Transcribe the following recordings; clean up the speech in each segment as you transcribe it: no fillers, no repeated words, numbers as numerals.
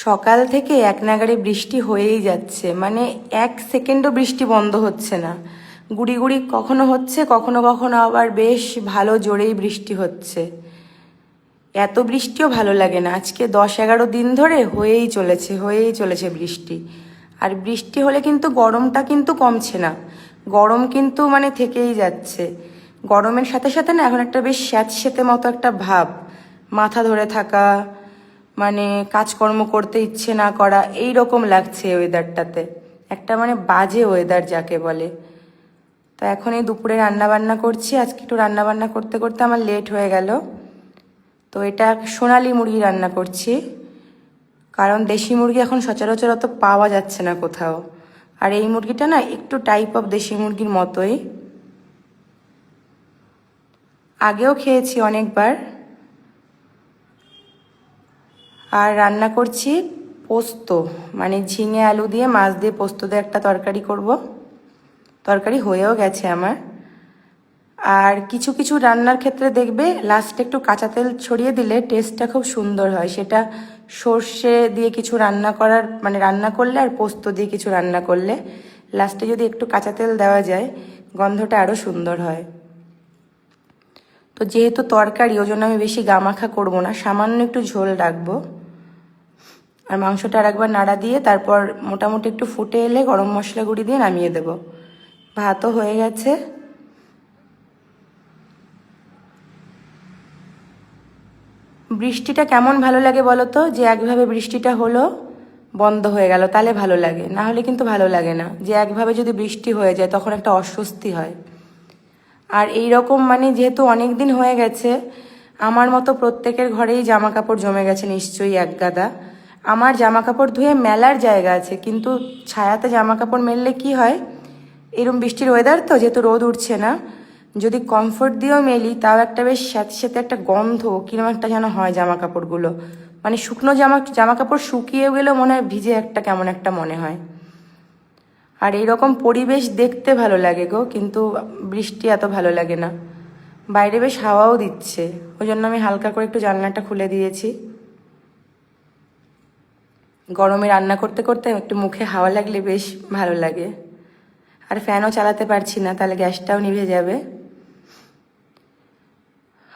সকাল থেকে এক নাগাড়ে বৃষ্টি হয়েই যাচ্ছে, মানে এক সেকেন্ডও বৃষ্টি বন্ধ হচ্ছে না। গুড়ি গুড়ি কখনো হচ্ছে, কখনো কখনো আবার বেশ ভালো জোরেই বৃষ্টি হচ্ছে। এত বৃষ্টিও ভালো লাগে না। আজকে 10-11 দিন ধরে হয়েই চলেছে বৃষ্টি। আর বৃষ্টি হলে কিন্তু গরমটা কিন্তু কমছে না, গরম কিন্তু মানে থেকেই যাচ্ছে। গরমের সাথে সাথে না এখন একটা বেশ স্যাঁতস্যাঁতে মতো একটা ভাব, মাথা ধরে থাকা, মানে কাজকর্ম করতে ইচ্ছে না করা, এই রকম লাগছে ওয়েদারটাতে। একটা মানে বাজে ওয়েদার যাকে বলে। তো এখন এই দুপুরে রান্নাবান্না করছি। আজকে একটু রান্নাবান্না করতে করতে আমার লেট হয়ে গেল। তো এটা সোনালি মুরগি রান্না করছি, কারণ দেশি মুরগি এখন সচরাচর অত পাওয়া যাচ্ছে না কোথাও। আর এই মুরগিটা না একটু টাইপ অফ দেশি মুরগির মতোই, আগেও খেয়েছি অনেকবার। আর রান্না করছি পোস্ত, মানে ঝিঙে আলু দিয়ে মাছ দিয়ে পোস্ত দিয়ে একটা তরকারি করব। তরকারি হয়েও গেছে আমার। আর কিছু কিছু রান্নার ক্ষেত্রে দেখবে লাস্টে একটু কাঁচা তেল ছড়িয়ে দিলে টেস্টটা খুব সুন্দর হয়। সেটা সর্ষে দিয়ে কিছু রান্না করার, মানে রান্না করলে আর পোস্ত দিয়ে কিছু রান্না করলে লাস্টে যদি একটু কাঁচা তেল দেওয়া যায় গন্ধটা আরও সুন্দর হয়। তো যেহেতু তরকারি, ওই জন্য আমি বেশি গামাখা করবো না, সামান্য একটু ঝোল রাখবো। আর মাংসটা আর একবার নাড়া দিয়ে তারপর মোটামুটি একটু ফুটে এলে গরম মশলা গুঁড়ি দিয়ে নামিয়ে দেব। ভাতও হয়ে গেছে। বৃষ্টিটা কেমন ভালো লাগে বলো তো, যে একভাবে বৃষ্টিটা হলো বন্ধ হয়ে গেল তাহলে ভালো লাগে, না হলে কিন্তু ভালো লাগে না। যে একভাবে যদি বৃষ্টি হয়ে যায় তখন একটা অস্বস্তি হয়। আর এই রকম মানে যেহেতু অনেক দিন হয়ে গেছে, আমার মতো প্রত্যেকের ঘরেই জামা কাপড় জমে গেছে নিশ্চয়ই এক গাদা। আমার জামা কাপড় ধুয়ে মেলার জায়গা আছে, কিন্তু ছায়াতে জামা কাপড় মেললে কি হয়, এরম বৃষ্টির ওয়েদার তো, যেহেতু রোদ উঠছে না, যদি কমফোর্ট দিয়েও মেলি তাও একটা বেশ স্যাঁতস্যাঁতে একটা গন্ধ কিরম একটা যেন হয় জামা কাপড়গুলো। মানে শুকনো জামা কাপড় শুকিয়ে গেলেও মনে হয় ভিজে একটা কেমন একটা মনে হয়। আর এইরকম পরিবেশ দেখতে ভালো লাগে গো, কিন্তু বৃষ্টি এত ভালো লাগে না। বাইরে বেশ হাওয়াও দিচ্ছে, ওই জন্য আমি হালকা করে একটু জানলাটা খুলে দিয়েছি। গরমে রান্না করতে করতে একটু মুখে হাওয়া লাগলে বেশ ভালো লাগে। আর ফ্যানও চালাতে পারছি না, তাহলে গ্যাসটাও নিভে যাবে।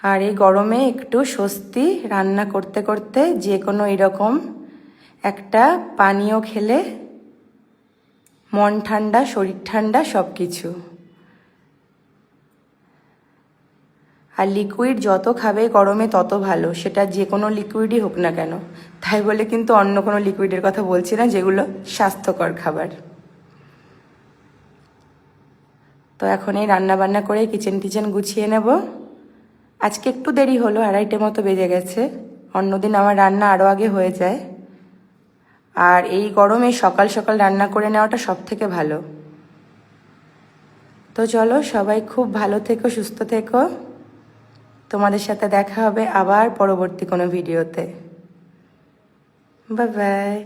আর এই গরমে একটু স্বস্তি, রান্না করতে করতে যে কোনো এরকম একটা পানীয় খেলে মন ঠান্ডা, শরীর ঠান্ডা, সব কিছু। আর লিকুইড যত খাবে গরমে তত ভালো, সেটা যে কোনো লিকুইডই হোক না কেন। তাই বলে কিন্তু অন্য কোনো লিকুইডের কথা বলছি না যেগুলো স্বাস্থ্যকর খাবার। তো এখন এই রান্নাবান্না করে কিচেন গুছিয়ে নেব। আজকে একটু দেরি হলো, 2:30 মতো বেজে গেছে। অন্যদিন আমার রান্না আরও আগে হয়ে যায়। আর এই গরমে সকাল সকাল রান্না করে নেওয়াটা সব থেকে ভালো। তো চলো, সবাই খুব ভালো থেকো, সুস্থ থেকো। তোমাদের সাথে দেখা হবে আবার পরবর্তী কোনো ভিডিওতে। Bye bye.